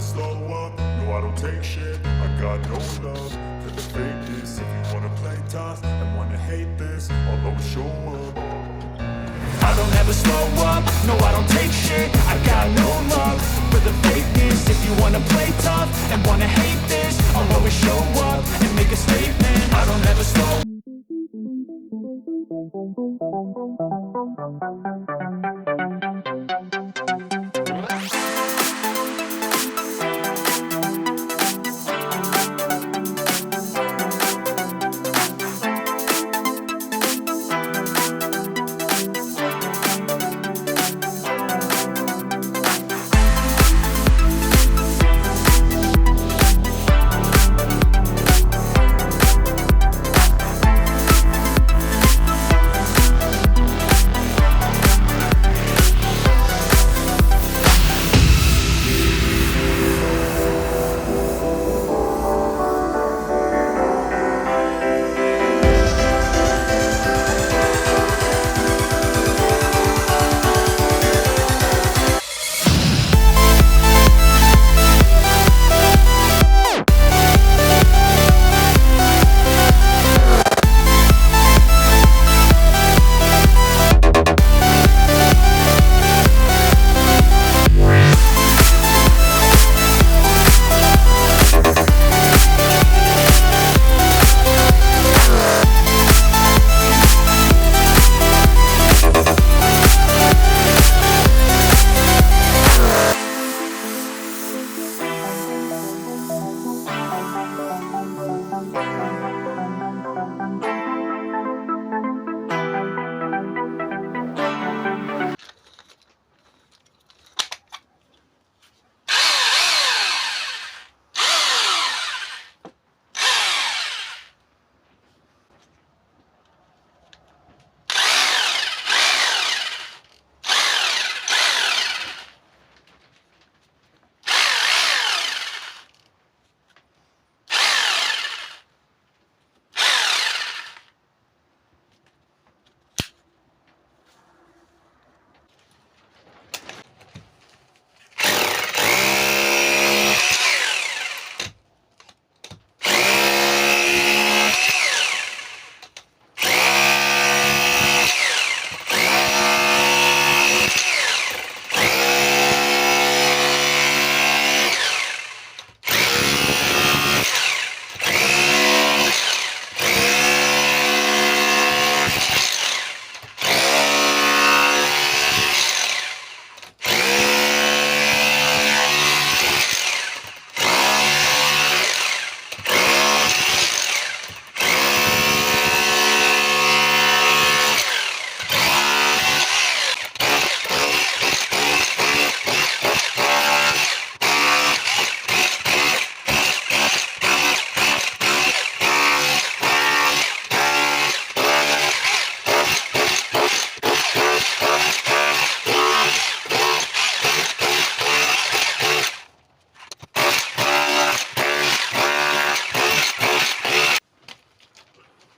slow up, no I don't take shit. I got no love for the fakeness. If you wanna play tough and wanna hate this, I'll always show up. I don't ever slow up, no I don't take shit. I got no love for the fakeness. If you wanna play tough and wanna hate this, I'll always show up and make a statement. I don't ever slow